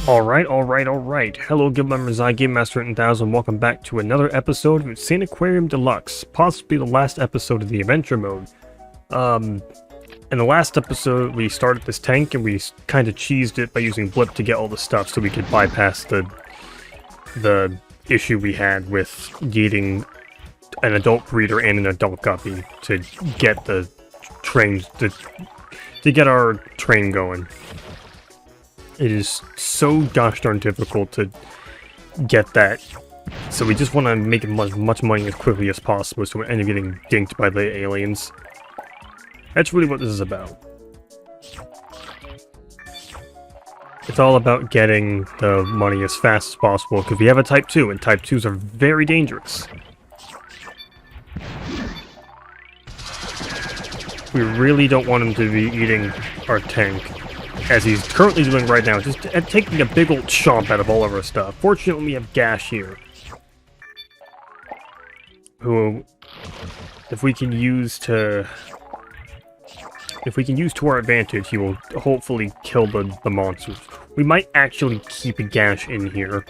Alright. Hello, guild members, I Game Master 1000. Welcome back to another episode of Insaniquarium Deluxe, possibly the last episode of the adventure mode. In the last episode, we started this tank and we kind of cheesed it by using Blip to get all the stuff so we could bypass the issue we had with getting an adult breeder and an adult guppy to get the trains to get our train going. It is so gosh darn difficult to get that, so we just want to make as much money as quickly as possible so we end up getting dinked by the aliens. That's really what this is about. It's all about getting the money as fast as possible, because we have a Type 2, and Type 2s are very dangerous. We really don't want him to be eating our tank, as he's currently doing right now, just taking a big old chomp out of all of our stuff. Fortunately, we have Gash here, who, if we can use to our advantage, he will hopefully kill the monsters. We might actually keep a Gash in here,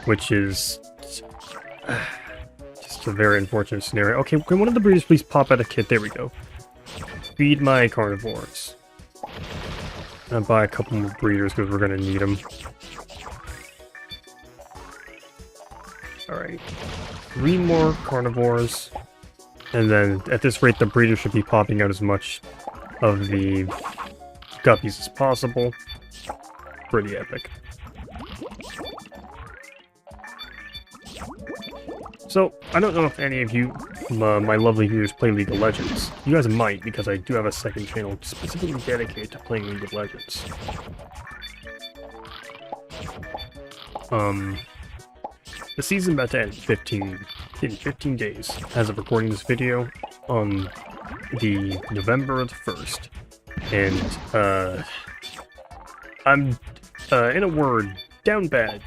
which is just a very unfortunate scenario. Okay, can one of the breeders please pop out a kit? There we go. Feed my carnivores. I'll buy a couple more breeders because we're going to need them. Alright. 3 more carnivores. And then, at this rate, the breeder should be popping out as much of the guppies as possible. Pretty epic. So, I don't know if any of you, my lovely viewers, play League of Legends. You guys might, because I do have a second channel specifically dedicated to playing League of Legends. The season's about to end in 15 days, as of recording this video, on the November the 1st. And, I'm, in a word, down bad,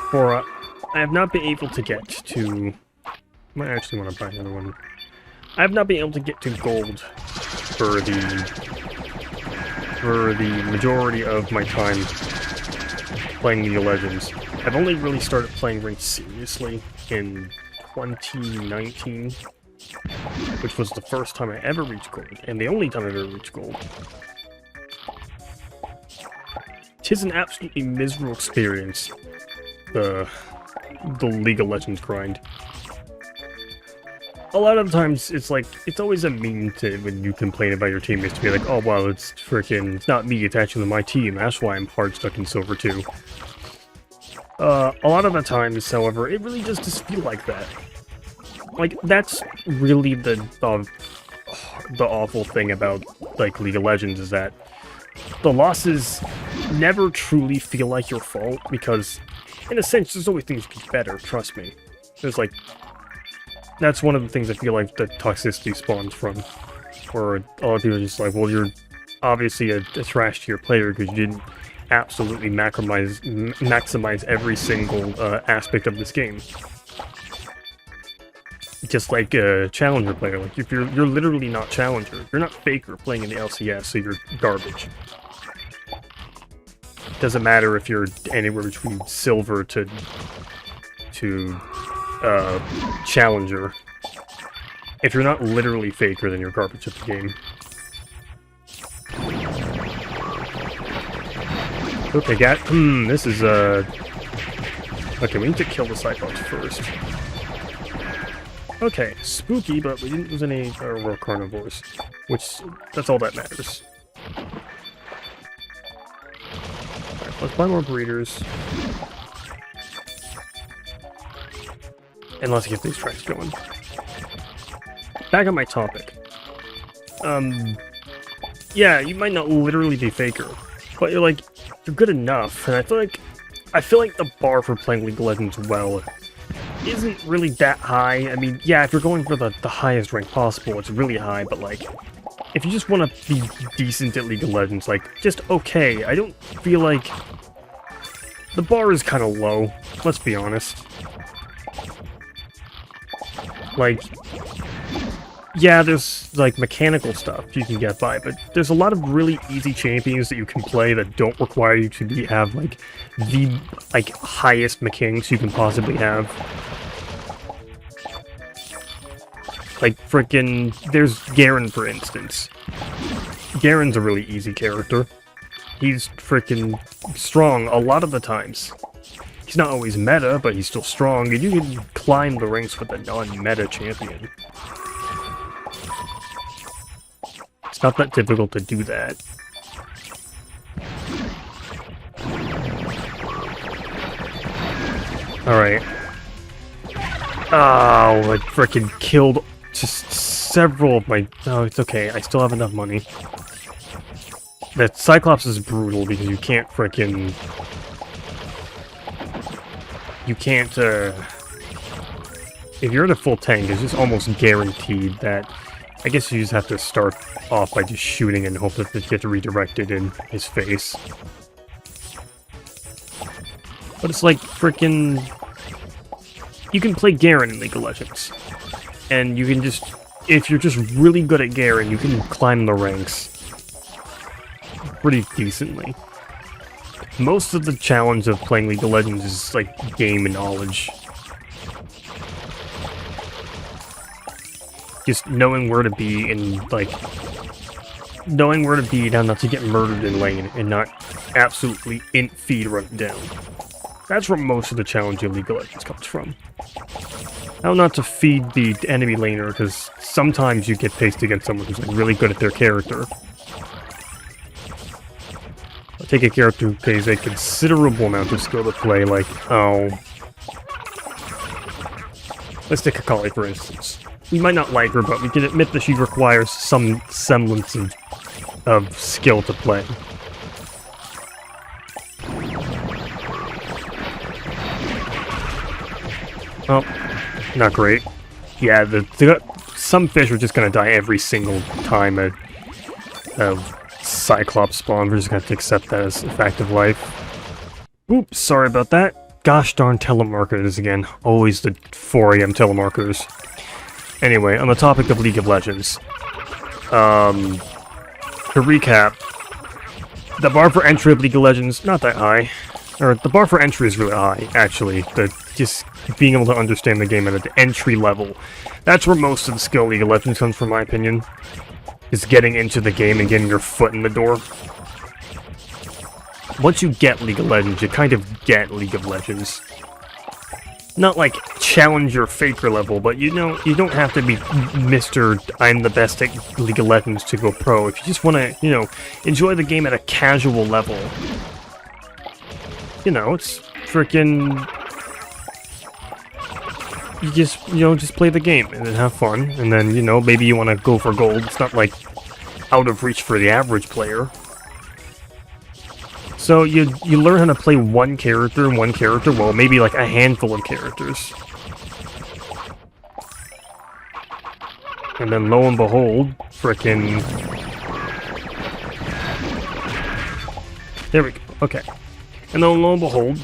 for, I have not been able to get to... I might actually want to buy another one. I have not been able to get to gold for the majority of my time playing League of Legends. I've only really started playing ranked seriously in 2019, which was the first time I ever reached gold, and the only time I ever reached gold. 'Tis an absolutely miserable experience, the League of Legends grind. A lot of times, it's like, it's always a meme to, when you complain about your teammates, to be like, oh well, it's not me, it's actually my team, that's why I'm hard stuck in Silver 2. A lot of the times, however, it really does just feel like that. Like, that's really the awful thing about, like, League of Legends, is that the losses never truly feel like your fault, because in a sense, there's always things to be better, trust me. There's like... That's one of the things I feel like the toxicity spawns from. Where a lot of people are just like, well, you're obviously a trash tier player because you didn't absolutely maximize every single aspect of this game. Just like a challenger player. Like, if you're literally not challenger. You're not faker playing in the LCS, so you're garbage. Doesn't matter if you're anywhere between silver to challenger. If you're not literally faker, then you're garbage at the game. Okay, this is okay, we need to kill the Cyclops first. Okay, spooky, but we didn't lose any raw carnivores, which, that's all that matters. Alright, let's buy more breeders. And let's get these tracks going. Back on my topic. Yeah, you might not literally be faker, but you're good enough, and I feel like the bar for playing League of Legends well isn't really that high. I mean, yeah, if you're going for the highest rank possible, it's really high, but like, if you just want to be decent at League of Legends, like, just okay, I don't feel like... The bar is kind of low, let's be honest. Like, yeah, there's like mechanical stuff you can get by, but there's a lot of really easy champions that you can play that don't require you to have like the highest mechanics you can possibly have. Like frickin' there's Garen, for instance. Garen's a really easy character. He's frickin' strong a lot of the times. He's not always meta, but he's still strong, and you can climb the ranks with a non-meta champion. It's not that difficult to do that. Alright. Oh, I frickin' killed just several of my... Oh, it's okay. I still have enough money. That Cyclops is brutal because you can't frickin'... You can't, if you're at a full tank, it's just almost guaranteed that... I guess you just have to start off by just shooting and hope that it gets redirected in his face. But it's like frickin'... You can play Garen in League of Legends. And you can just... If you're just really good at Garen, you can climb the ranks pretty decently. Most of the challenge of playing League of Legends is like game knowledge. Just knowing where to be and like knowing where to be down not to get murdered in lane and not absolutely feed run down. That's where most of the challenge of League of Legends comes from. How not to feed the enemy laner, because sometimes you get faced against someone who's like really good at their character. I'll take a character who pays a considerable amount of skill to play, like, oh... Let's take Akali, for instance. We might not like her, but we can admit that she requires some semblance of skill to play. Oh, not great. Yeah, some fish are just gonna die every single time a Cyclops spawn. We're just gonna have to accept that as a fact of life. Oops, sorry about that. Gosh darn telemarketers again. Always the 4 AM telemarketers. Anyway, on the topic of League of Legends. To recap, the bar for entry of League of Legends, not that high. Or, the bar for entry is really high, actually. Just being able to understand the game at an entry level. That's where most of the skill League of Legends comes from, my opinion. Is getting into the game and getting your foot in the door. Once you get League of Legends, you kind of get League of Legends. Not like Challenger Faker level, but you know, you don't have to be Mr. I'm the best at League of Legends to go pro. If you just want to, you know, enjoy the game at a casual level. You know, it's freaking... You just, you know, just play the game and then have fun. And then, you know, maybe you want to go for gold. It's not like out of reach for the average player. So you learn how to play one character, well, maybe like a handful of characters. And then lo and behold, frickin'... There we go, okay. And then lo and behold,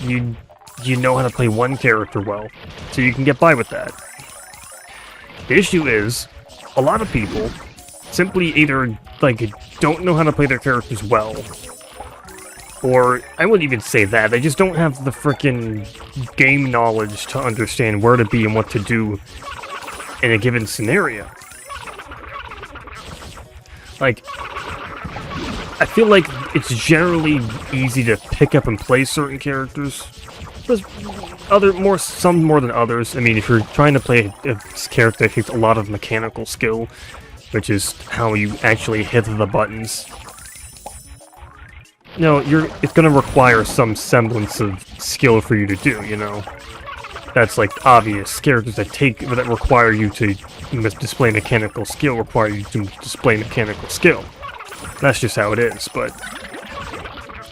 you know how to play one character well, so you can get by with that. The issue is, a lot of people simply either, like, don't know how to play their characters well, or, I wouldn't even say that, they just don't have the frickin' game knowledge to understand where to be and what to do in a given scenario. Like, I feel like it's generally easy to pick up and play certain characters. There's some more than others. I mean, if you're trying to play a character that takes a lot of mechanical skill, which is how you actually hit the buttons. No, it's gonna require some semblance of skill for you to do, you know? That's like obvious. Characters that require you to display mechanical skill require you to display mechanical skill. That's just how it is, but...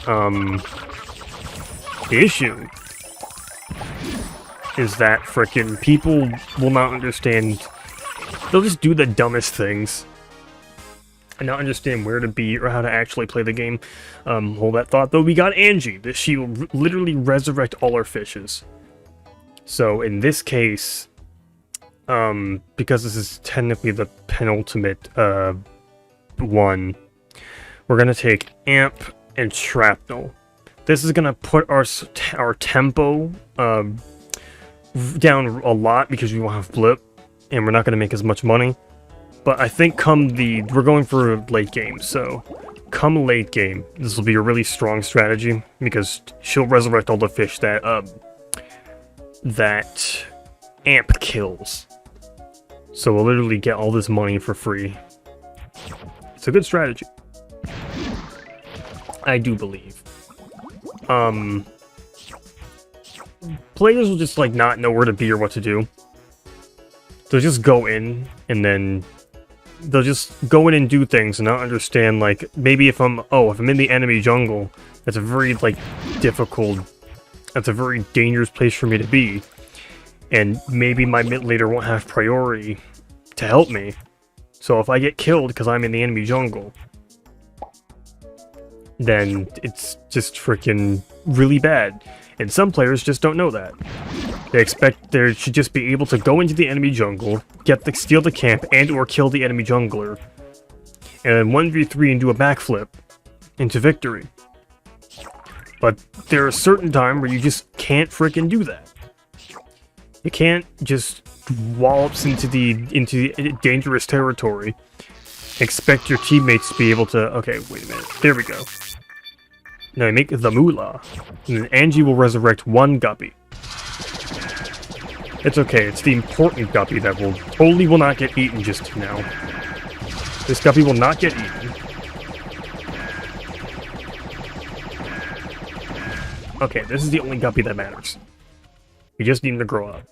The issue is that frickin' people will not understand... They'll just do the dumbest things and not understand where to be or how to actually play the game. Hold that thought, though. We got Angie. She will literally resurrect all our fishes. So, in this case, because this is technically the penultimate one, we're gonna take Amp and Shrapnel. This is gonna put our tempo down a lot because we won't have Blip, and we're not gonna make as much money. But I think we're going for late game, so come late game, this will be a really strong strategy because she'll resurrect all the fish that Amp kills. So we'll literally get all this money for free. It's a good strategy, I do believe. Players will just like not know where to be or what to do. They'll just go in and then they'll just go in and do things and not understand, like, maybe if I'm in the enemy jungle, that's a very very dangerous place for me to be. And maybe my mid laner won't have priority to help me. So if I get killed because I'm in the enemy jungle, then it's just freaking really bad. And some players just don't know that. They expect they should just be able to go into the enemy jungle, steal the camp, and or kill the enemy jungler, and then 1v3 and do a backflip into victory. But there are certain times where you just can't freaking do that. You can't just wallops into dangerous territory, expect your teammates to be able to... Okay, wait a minute. There we go. Now you make the moolah, and then Angie will resurrect one guppy. It's okay, it's the important guppy that will not get eaten just now. This guppy will not get eaten. Okay, this is the only guppy that matters. You just need him to grow up.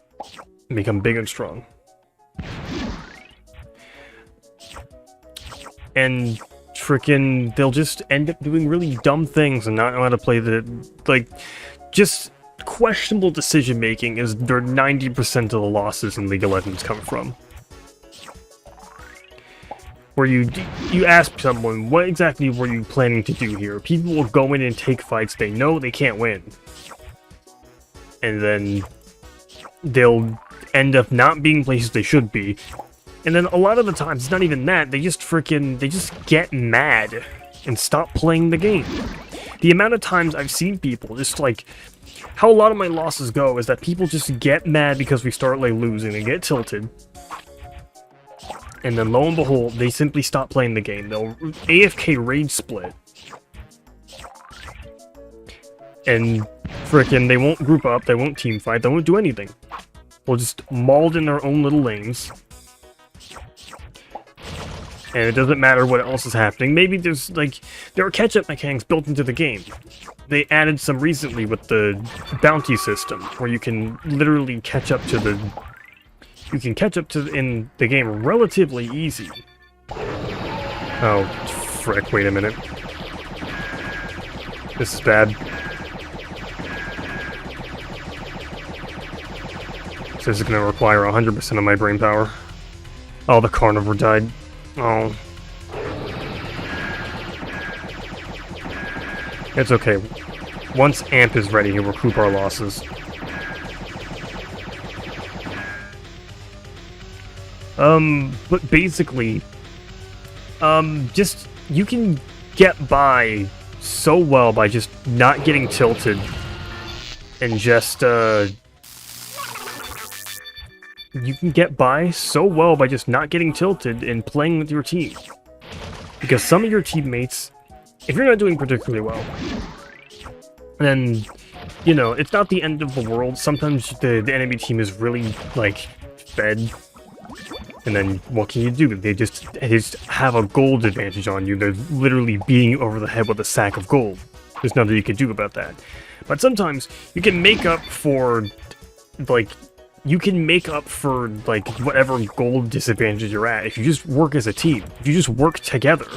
And become big and strong. And frickin' they'll just end up doing really dumb things and not know how to play just questionable decision making is where 90% of the losses in League of Legends come from. Where you ask someone, what exactly were you planning to do here? People will go in and take fights they know they can't win. And then they'll end up not being places they should be. And then a lot of the times, it's not even that, they just get mad and stop playing the game. The amount of times I've seen people just how a lot of my losses go is that people just get mad because we start losing and get tilted. And then lo and behold, they simply stop playing the game. They'll AFK rage split. And frickin' they won't group up, they won't team fight, they won't do anything. They'll just mauled in their own little lanes. And it doesn't matter what else is happening. Maybe there are catch-up mechanics built into the game. They added some recently with the bounty system, where you can literally catch up to in the game relatively easy. Oh, frick, wait a minute. This is bad. So this is going to require 100% of my brain power. Oh, the carnivore died. Oh. It's okay. Once Amp is ready, he'll recoup our losses. But basically, you can get by so well by just not getting tilted and just, you can get by so well by just not getting tilted and playing with your team. Because some of your teammates, if you're not doing particularly well, then, it's not the end of the world. Sometimes the enemy team is really, fed. And then, what can you do? They just have a gold advantage on you. They're literally beating you over the head with a sack of gold. There's nothing you can do about that. But sometimes, you can make up for, whatever gold disadvantage you're at if you just work as a team. If you just work together.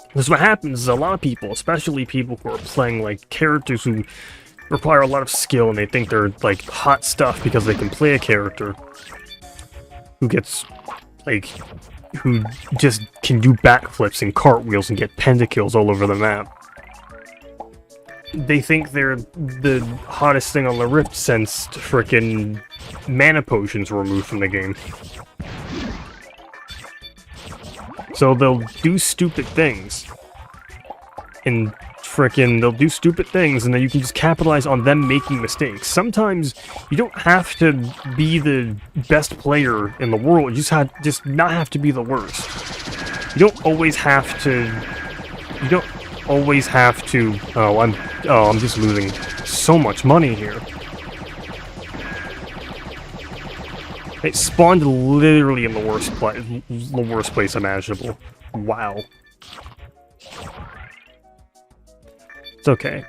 Because what happens is a lot of people, especially people who are playing, characters who require a lot of skill and they think they're, hot stuff because they can play a character who gets, who just can do backflips and cartwheels and get pentakills all over the map. They think they're the hottest thing on the Rift since frickin' mana potions were removed from the game. So they'll do stupid things. And they'll do stupid things, and then you can just capitalize on them making mistakes. Sometimes you don't have to be the best player in the world. You just not have to be the worst. You don't always have to. You don't always have to. I'm just losing so much money here. It spawned literally in the worst place imaginable. Wow. It's okay.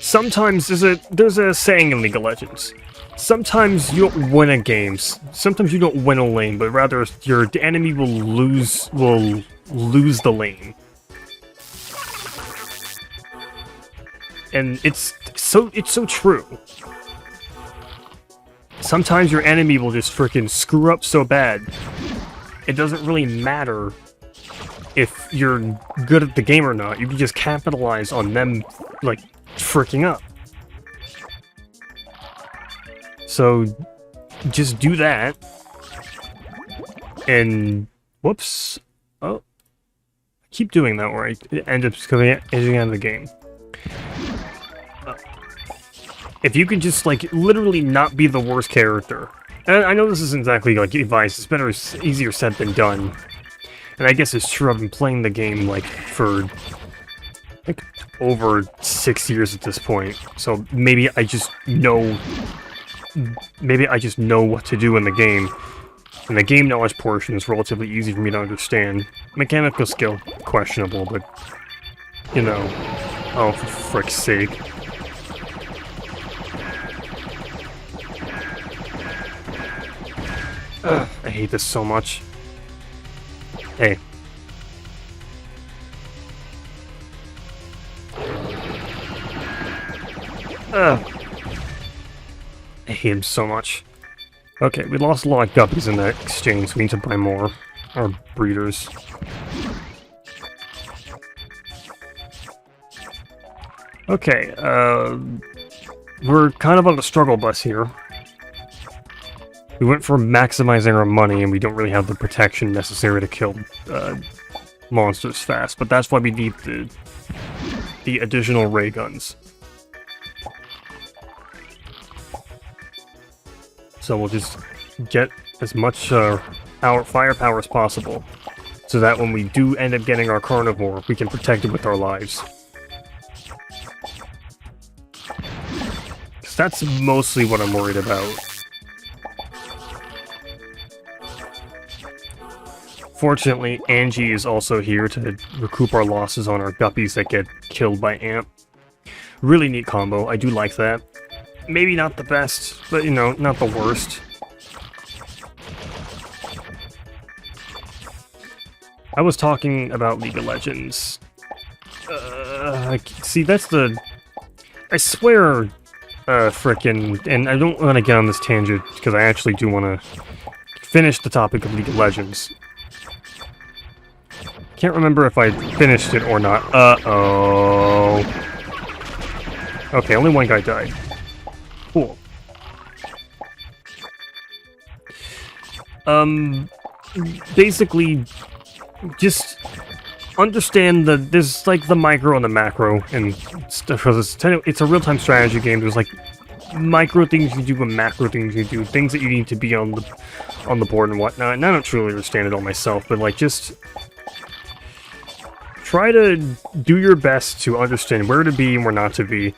Sometimes there's a saying in League of Legends. Sometimes you don't win a game. Sometimes you don't win a lane, but rather your enemy will lose the lane. And it's so true. Sometimes your enemy will just freaking screw up so bad. It doesn't really matter if you're good at the game or not. You can just capitalize on them, like, freaking up. So, just do that. And, whoops. Oh. I keep doing that where I end up edging out of the game. If you can just, like, literally not be the worst character. And I know this isn't exactly, like, advice. It's easier said than done. And I guess it's true. I've been playing the game, like, for, like, over 6 years at this point. So maybe I just know... Maybe I just know what to do in the game. And the game knowledge portion is relatively easy for me to understand. Mechanical skill, questionable, but... You know... Oh, for frick's sake. I hate this so much. Hey. I hate him so much. Okay, we lost a lot of guppies in that exchange, so we need to buy more. Or breeders. Okay, we're kind of on the struggle bus here. We went for maximizing our money, and we don't really have the protection necessary to kill monsters fast. But that's why we need the additional ray guns. So we'll just get as much our firepower as possible, so that when we do end up getting our carnivore, we can protect it with our lives. Because that's mostly what I'm worried about. Fortunately, Angie is also here to recoup our losses on our guppies that get killed by Amp. Really neat combo, I do like that. Maybe not the best, but you know, not the worst. I was talking about League of Legends. See, that's the... I swear, frickin'... And I don't want to get on this tangent, because I actually do want to finish the topic of League of Legends. Can't remember if I finished it or not. Uh-oh. Okay, only one guy died. Cool. Basically, just understand that there's like the micro and the macro and stuff, because it's a real-time strategy game. There's like micro things you do and macro things you do, things that you need to be on the board and whatnot. And I don't truly understand it all myself, but like just try to do your best to understand where to be and where not to be.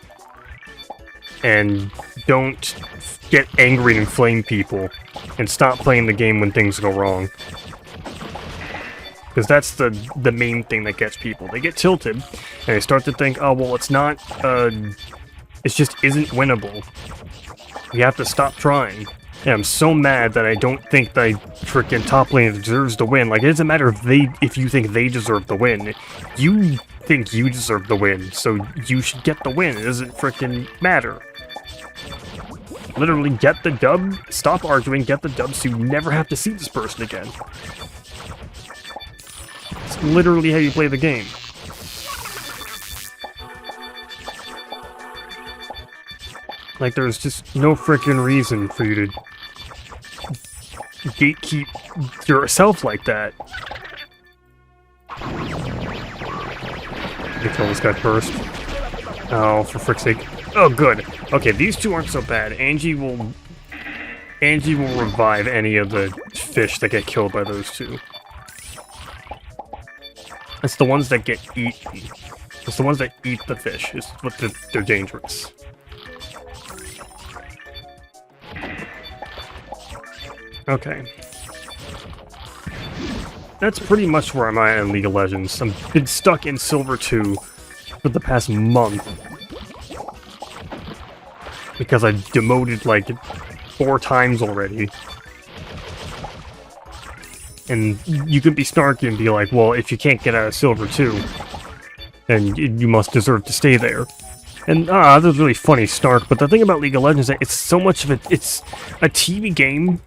And don't get angry and inflame people. And stop playing the game when things go wrong. Because that's the main thing that gets people. They get tilted, and they start to think, oh, well, it's not, it just isn't winnable. We have to stop trying. And I'm so mad that I don't think that frickin' top lane deserves to win. Like, it doesn't matter if you think they deserve the win. You think you deserve the win, so you should get the win. It doesn't frickin' matter. Literally get the dub, stop arguing, get the dub so you never have to see this person again. It's literally how you play the game. Like, there's just no freaking reason for you to gatekeep yourself like that. You kill this guy first. Oh, for frick's sake. Oh, good. Okay, these two aren't so bad. Angie will revive any of the fish that get killed by those two. It's the ones that get eaten. It's the ones that eat the fish. Is what they're dangerous. Okay. That's pretty much where I'm at in League of Legends. I've been stuck in Silver 2 for the past month. Because I demoted like 4 times already. And you could be snarky and be like, well, if you can't get out of Silver 2, then you must deserve to stay there. And, that was really funny, snark, but the thing about League of Legends is that it's so much of it's a TV game,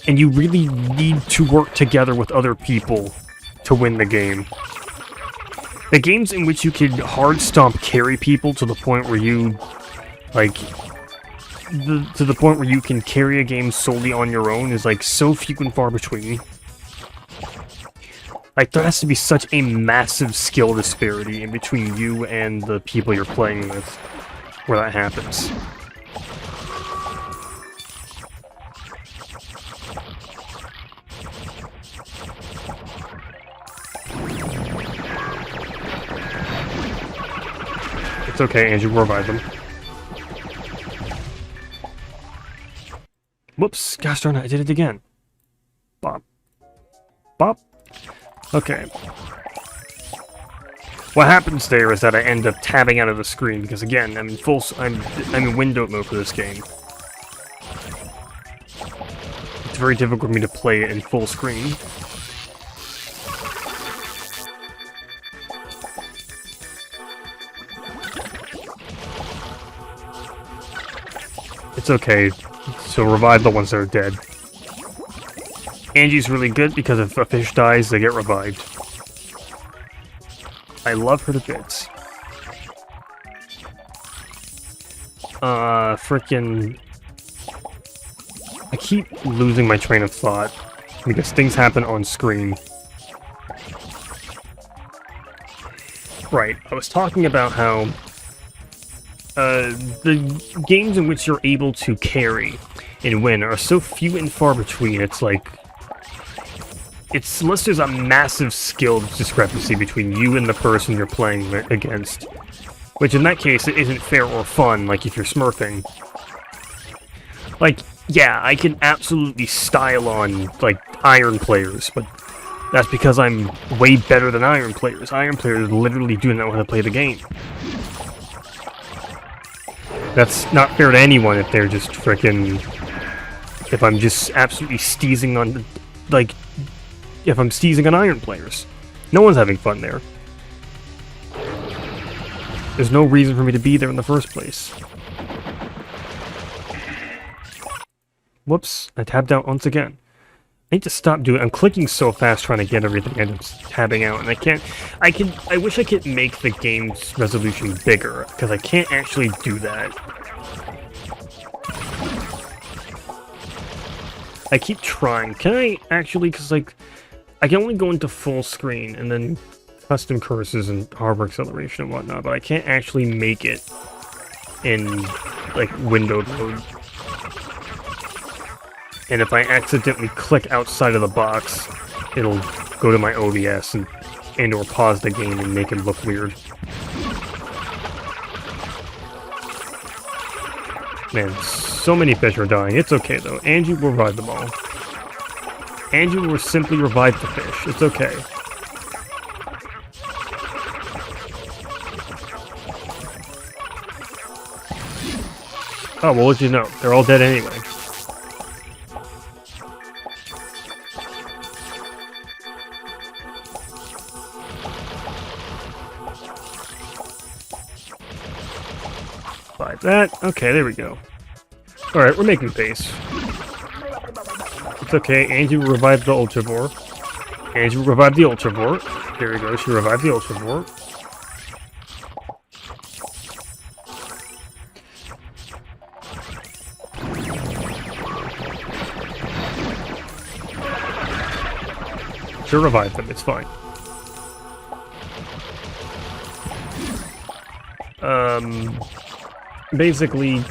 and you really need to work together with other people to win the game. The games in which you can hard stomp carry people to the point where you, like, to the point where you can carry a game solely on your own is, like, so few and far between. Like, there has to be such a massive skill disparity in between you and the people you're playing with where that happens. It's okay, Andrew, we'll revive them. Whoops, gosh darn it, I did it again. Bop. Bop. Okay. What happens there is that I end up tabbing out of the screen because again, I'm in windowed mode for this game. It's very difficult for me to play it in full screen. It's okay. So revive the ones that are dead. Angie's really good because if a fish dies, they get revived. I love her to bits. Frickin'... I keep losing my train of thought because things happen on screen. Right, I was talking about how the games in which you're able to carry and win are so few and far between. It's like, unless there's a massive skill discrepancy between you and the person you're playing against. Which in that case, it isn't fair or fun, like if you're smurfing. Like, yeah, I can absolutely style on, like, Iron players, but that's because I'm way better than Iron players. Iron players literally do not know how to play the game. That's not fair to anyone if they're just frickin'... If I'm just absolutely steezing on, like... If I'm steezing on Iron players. No one's having fun there. There's no reason for me to be there in the first place. Whoops, I tabbed out once again. I need to stop doing it. I'm clicking so fast trying to get everything and I'm tabbing out, and I can't... I wish I could make the game's resolution bigger, because I can't actually do that. I keep trying. Can I actually, because, like... I can only go into full screen and then custom curses and hardware acceleration and whatnot, but I can't actually make it in, like, windowed mode. And if I accidentally click outside of the box, it'll go to my OBS and or pause the game and make it look weird. Man, so many fish are dying. It's okay, though. Angie will revive them all. Angie will simply revive the fish. It's okay. Oh, well, what you know? They're all dead anyway. Like that. Okay, there we go. Alright, we're making pace. It's okay, Angie will revive the Ultravore. Angie will revive the Ultravore. There we go, she revived the Ultravore. to revive them, it's fine. Basically,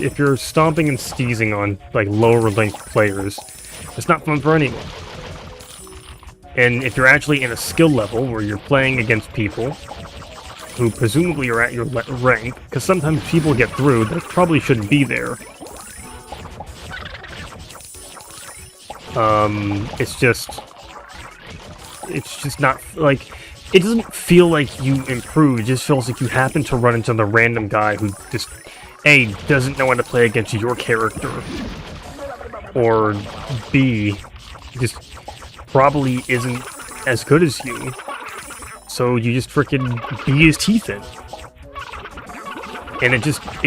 if you're stomping and sneezing on, like, lower ranked players, it's not fun for anyone. And if you're actually in a skill level where you're playing against people who presumably are at your rank, because sometimes people get through that probably shouldn't be there. It's just not, like, it doesn't feel like you improve, it just feels like you happen to run into the random guy who just, A, doesn't know how to play against your character, or B, just probably isn't as good as you, so you just frickin' beat his teeth in. And it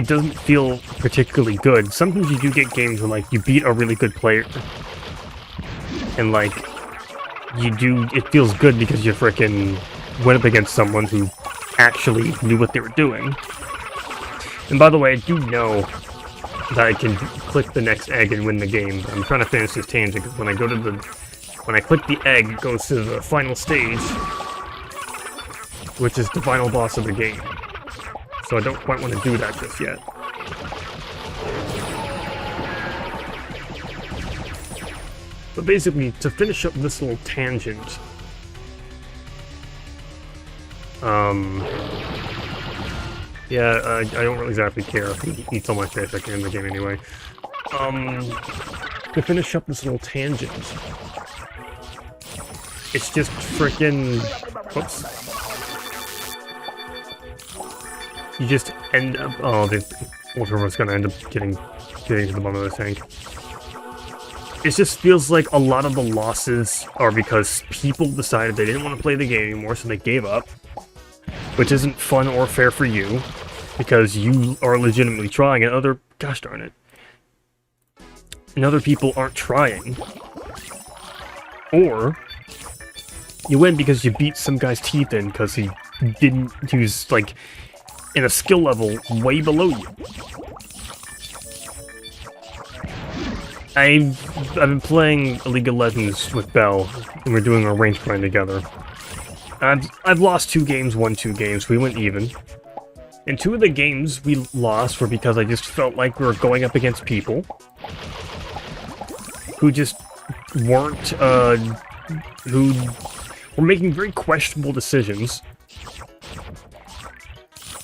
doesn't feel particularly good. Sometimes you do get games where, like, you beat a really good player, and, like, it feels good because you frickin' went up against someone who actually knew what they were doing. And by the way, I do know that I can click the next egg and win the game. I'm trying to finish this tangent, because when I click the egg, it goes to the final stage, which is the final boss of the game. So I don't quite want to do that just yet. But basically, to finish up this little tangent, yeah, I don't really exactly care. He eats all my fish, I can end the game anyway. To finish up this little tangent, it's just frickin'... Whoops. You just end up... Oh, the Ultra's gonna end up getting to the bottom of the tank. It just feels like a lot of the losses are because people decided they didn't want to play the game anymore, so they gave up. Which isn't fun or fair for you, because you are legitimately trying, and gosh darn it. And other people aren't trying. Or you win because you beat some guy's teeth in because he was, like, in a skill level way below you. I've been playing League of Legends with Bell, and we're doing a range grind together. I've lost 2 games, won 2 games, we went even. And 2 of the games we lost were because I just felt like we were going up against people who just weren't, who were making very questionable decisions,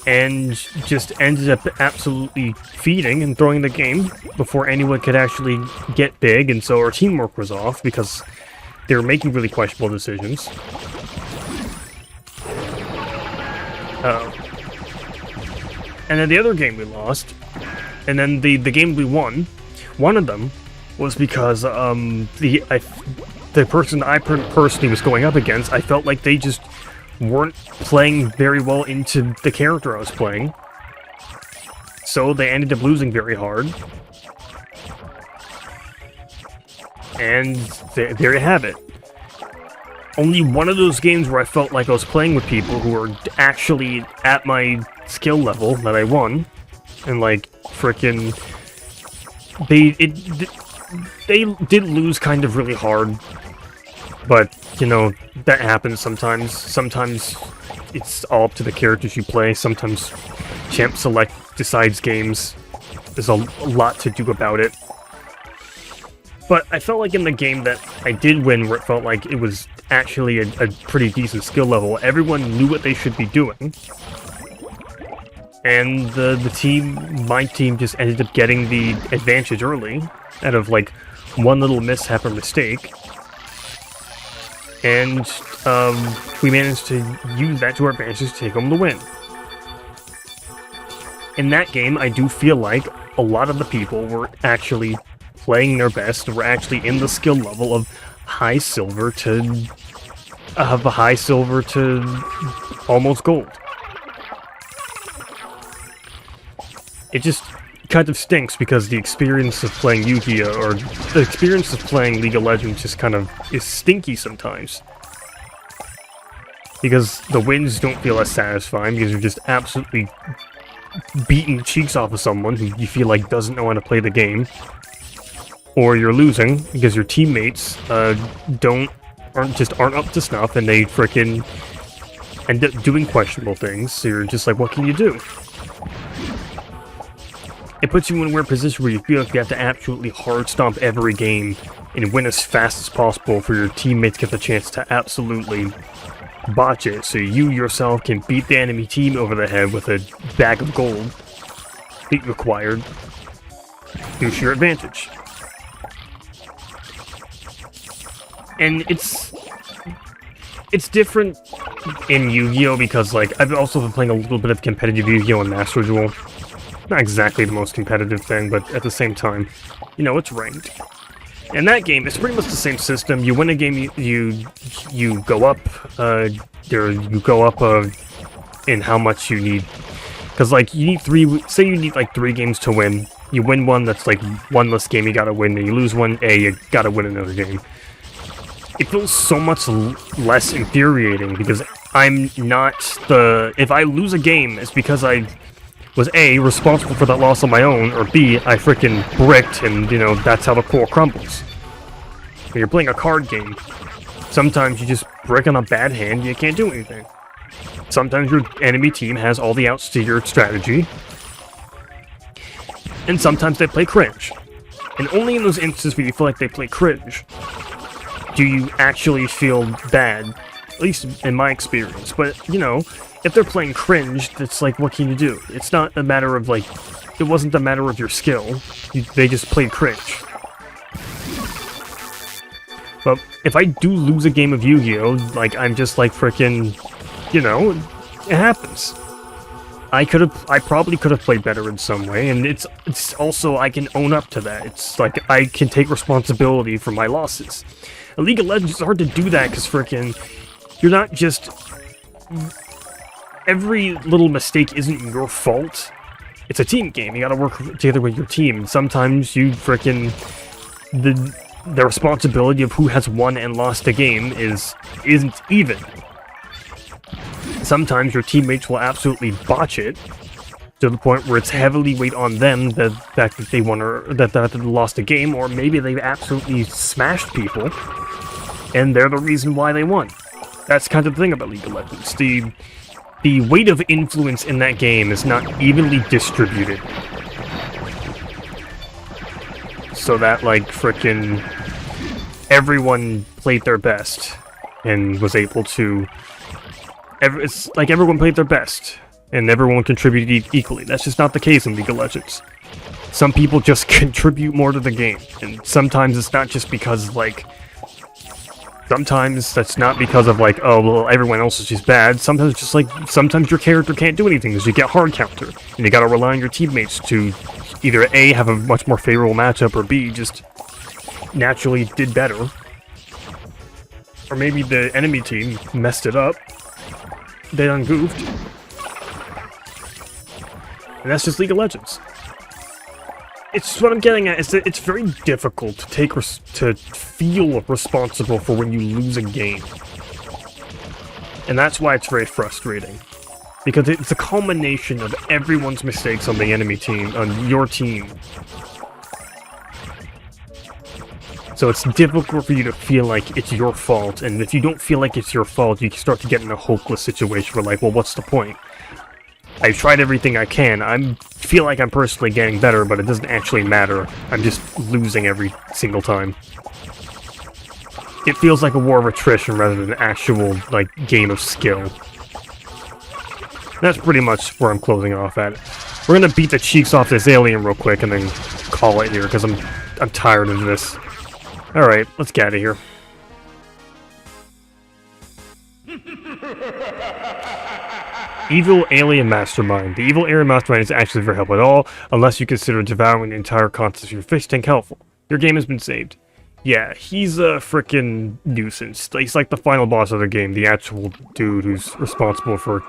and just ended up absolutely feeding and throwing the game before anyone could actually get big, and so our teamwork was off because they were making really questionable decisions. And then the other game we lost, and then the game we won, one of them was because the person I personally was going up against, I felt like they just weren't playing very well into the character I was playing. So they ended up losing very hard. And there you have it. Only one of those games where I felt like I was playing with people who were actually at my skill level that I won. And, like, frickin'... They did lose kind of really hard. But, you know, that happens sometimes. Sometimes it's all up to the characters you play. Sometimes Champ Select decides games. There's a lot to do about it. But I felt like in the game that I did win, where it felt like it was actually a pretty decent skill level, everyone knew what they should be doing. And my team just ended up getting the advantage early, out of, like, one little mishap or mistake. And we managed to use that to our advantage to take home the win. In that game, I do feel like a lot of the people were actually playing their best, were actually in the skill level of high silver to almost gold. It just kind of stinks because the experience of playing Yu-Gi-Oh! Or the experience of playing League of Legends just kind of is stinky sometimes. Because the wins don't feel as satisfying because you're just absolutely beating the cheeks off of someone who you feel like doesn't know how to play the game. Or you're losing because your teammates don't aren't up to snuff, and they frickin' end up doing questionable things. So you're just like, what can you do? It puts you in a weird position where you feel like you have to absolutely hard stomp every game and win as fast as possible for your teammates to get the chance to absolutely botch it, so you yourself can beat the enemy team over the head with a bag of gold feat required due to your advantage. And it's different in Yu-Gi-Oh! Because, like, I've also been playing a little bit of competitive Yu-Gi-Oh! And Master Duel. Not exactly the most competitive thing, but at the same time, you know, it's ranked. In that game, it's pretty much the same system. You win a game, you go up, in how much you need. Because, like, you need three games to win. You win one, that's like one less game you gotta win, and you lose one, you gotta win another game. It feels so much less infuriating, because I'm not if I lose a game, it's because I was A, responsible for that loss on my own, or B, I frickin' bricked, and, you know, that's how the core crumbles. When you're playing a card game, sometimes you just brick on a bad hand, you can't do anything. Sometimes your enemy team has all the outs to your strategy, and sometimes they play cringe. And only in those instances where you feel like they play cringe do you actually feel bad, at least in my experience. But, you know, if they're playing cringe, it's like, what can you do? It's not a matter of, like, it wasn't a matter of your skill. They just played cringe. But if I do lose a game of Yu-Gi-Oh!, like, I'm just like frickin', you know, it happens. I probably could have played better in some way, and it's also, I can own up to that. It's like, I can take responsibility for my losses. In League of Legends, it's hard to do that, because frickin', you're not just... Every little mistake isn't your fault. It's a team game. You gotta work together with your team. Sometimes you frickin' the responsibility of who has won and lost a game isn't even. Sometimes your teammates will absolutely botch it to the point where it's heavily weight on them, the fact that they won or that they lost a game, or maybe they absolutely smashed people and they're the reason why they won. That's kind of the thing about League of Legends. The weight of influence in that game is not evenly distributed. So that, like, frickin' everyone played their best and was able to... It's like everyone played their best and everyone contributed equally. That's just not the case in League of Legends. Some people just contribute more to the game, and sometimes it's not just because, like... Sometimes that's not because of, like, oh, well, everyone else is just bad. Sometimes it's just, like, sometimes your character can't do anything because you get hard counter. And you gotta rely on your teammates to either A, have a much more favorable matchup, or B, just naturally did better. Or maybe the enemy team messed it up. They done goofed. And that's just League of Legends. It's what I'm getting at, is that it's very difficult to feel responsible for when you lose a game. And that's why it's very frustrating. Because it's a culmination of everyone's mistakes on the enemy team, on your team. So it's difficult for you to feel like it's your fault, and if you don't feel like it's your fault, you start to get in a hopeless situation where, like, well, what's the point? I've tried everything I can. I feel like I'm personally getting better, but it doesn't actually matter. I'm just losing every single time. It feels like a war of attrition rather than an actual, like, game of skill. That's pretty much where I'm closing off at. We're gonna beat the cheeks off this alien real quick and then call it here, because I'm tired of this. Alright, let's get out of here. Evil Alien Mastermind. The Evil Alien Mastermind is actually very helpful at all, unless you consider devouring the entire contents of your fish tank helpful. Your game has been saved. Yeah, he's a frickin' nuisance. He's like the final boss of the game, the actual dude who's responsible for,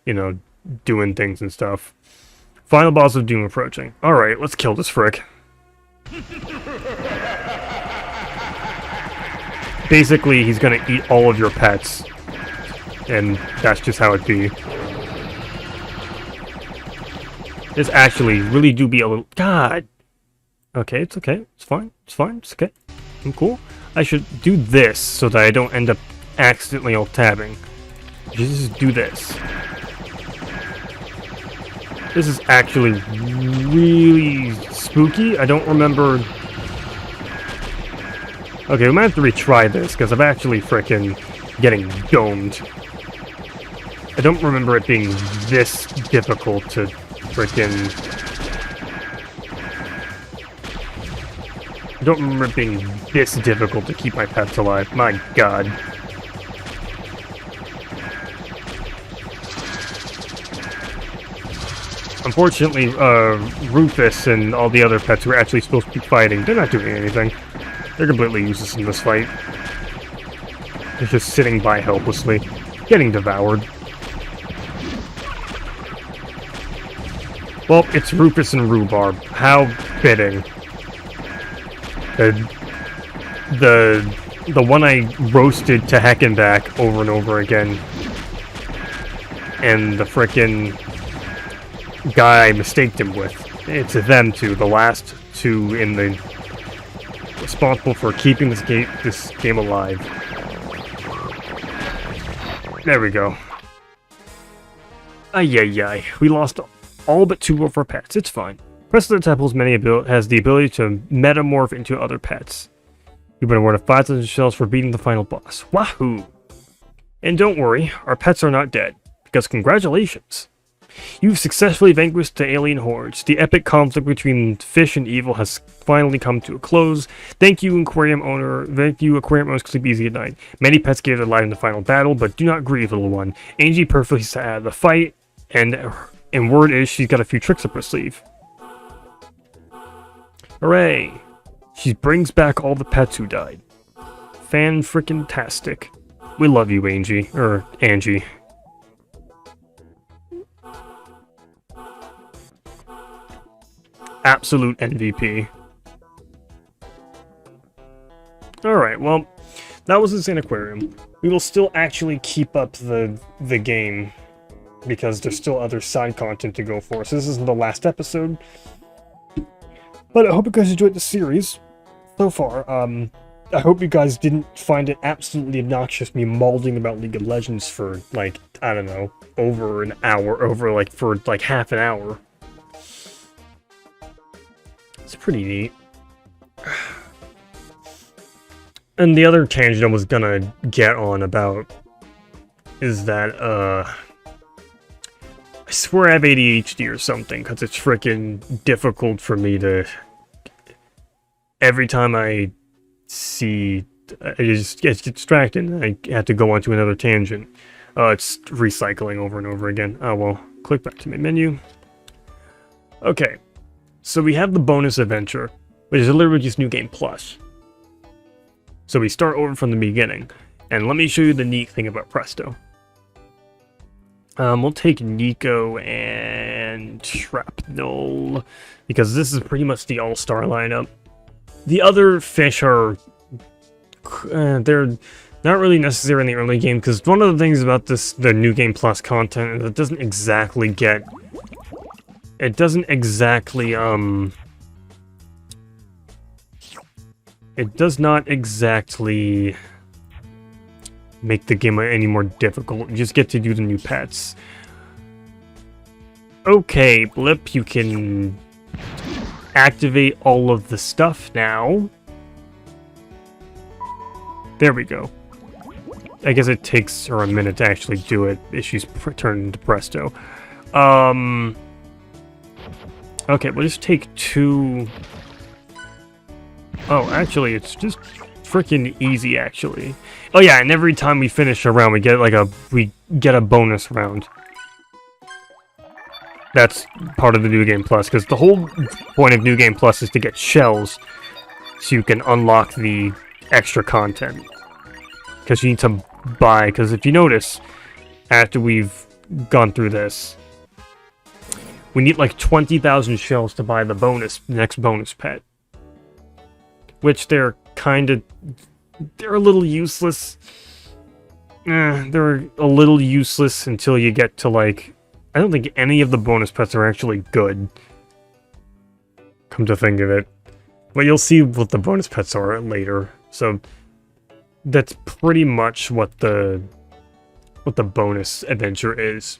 you know, doing things and stuff. Final boss of Doom approaching. Alright, let's kill this frick. Basically, he's gonna eat all of your pets. And that's just how it be. This actually really do be a little... God! Okay, it's okay. It's fine. It's fine. It's okay. I'm cool. I should do this so that I don't end up accidentally alt-tabbing. Just do this. This is actually really spooky. I don't remember... Okay, we might have to retry this, because I'm actually frickin' getting domed. I don't remember it being this difficult to frickin'... I don't remember it being this difficult to keep my pets alive. My god. Unfortunately, Rufus and all the other pets who are actually supposed to be fighting, they're not doing anything. They're completely useless in this fight. They're just sitting by helplessly, getting devoured. Well, it's Rufus and Rhubarb. How fitting. The one I roasted to heck and back over and over again. And the frickin' guy I mistaked him with. It's them two, the last two in the... responsible for keeping this game alive. There we go. Ay. We lost all but 2 of our pets. It's fine. Presto the Temple's has the ability to metamorph into other pets. You've been awarded 5,000 shells for beating the final boss. Wahoo! And don't worry, our pets are not dead, because congratulations! You've successfully vanquished the alien hordes. The epic conflict between fish and evil has finally come to a close. Thank you, Aquarium owners, sleep easy at night. Many pets gave their life in the final battle, but do not grieve, little one. Angie perfectly sat out of the fight, and word is she's got a few tricks up her sleeve. Hooray! She brings back all the pets who died. Fan-frickin-tastic. We love you, Angie. Angie. Absolute MVP. Alright, well, that was Insaniquarium. We will still actually keep up the game, because there's still other side content to go for. So this isn't the last episode. But I hope you guys enjoyed the series so far. I hope you guys didn't find it absolutely obnoxious me mauling about League of Legends for, like, I don't know, over an hour, for half an hour. It's pretty neat. And the other tangent I was gonna get on about is that, I swear I have ADHD or something, because it's freaking difficult for me to... Every time I see... I just get distracted and I have to go on to another tangent. It's recycling over and over again. Oh well, click back to my menu. Okay. So we have the bonus adventure, which is literally just New Game Plus. So we start over from the beginning, and let me show you the neat thing about Presto. We'll take Nico and Shrapnel, because this is pretty much the all-star lineup. The other fish are... they're not really necessary in the early game, because one of the things about the New Game Plus content is it doesn't exactly get... It doesn't exactly, it does not exactly make the game any more difficult. You just get to do the new pets. Okay, Blip, you can activate all of the stuff now. There we go. I guess it takes her a minute to actually do it if she's turned into Presto. Okay, we'll just take 2... Oh, actually, it's just freaking easy, actually. Oh yeah, and every time we finish a round, we get a bonus round. That's part of the New Game Plus, because the whole point of New Game Plus is to get shells, so you can unlock the extra content. Because you need to buy, because if you notice, after we've gone through this, we need like 20,000 shells to buy the next bonus pet. Which they're a little useless. They're a little useless until you get to like... I don't think any of the bonus pets are actually good. Come to think of it. But you'll see what the bonus pets are later. So, that's pretty much what the bonus adventure is.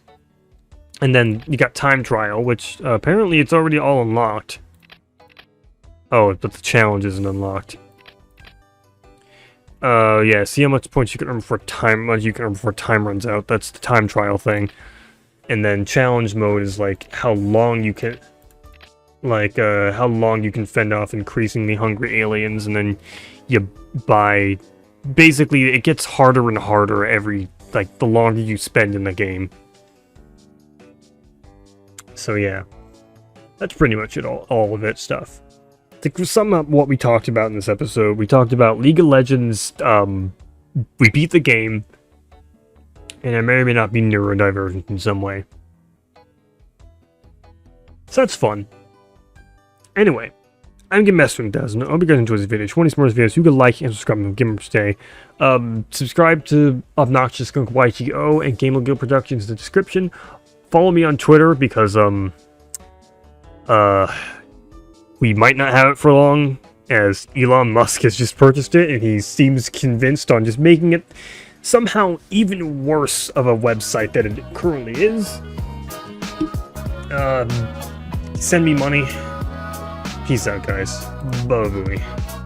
And then you got time trial, which apparently it's already all unlocked. Oh, but the challenge isn't unlocked. Yeah, see how much points you can earn before time runs out. That's the time trial thing. And then challenge mode is like how long you can fend off increasingly hungry aliens, and then you buy, basically it gets harder and harder every, like, the longer you spend in the game. So yeah, that's pretty much it, all of it stuff. To sum up what we talked about in this episode, we talked about League of Legends, we beat the game, and it may or may not be neurodivergent in some way. So that's fun. Anyway, I'm GameLan. I hope you guys enjoyed this video. If you want to see more of these videos, you can like and subscribe and give them a stay. Subscribe to ObnoxiousGunkYGO and Gamelan Productions in the description. Follow me on Twitter because, we might not have it for long, as Elon Musk has just purchased it, and he seems convinced on just making it somehow even worse of a website than it currently is. Send me money. Peace out, guys. Bye-bye.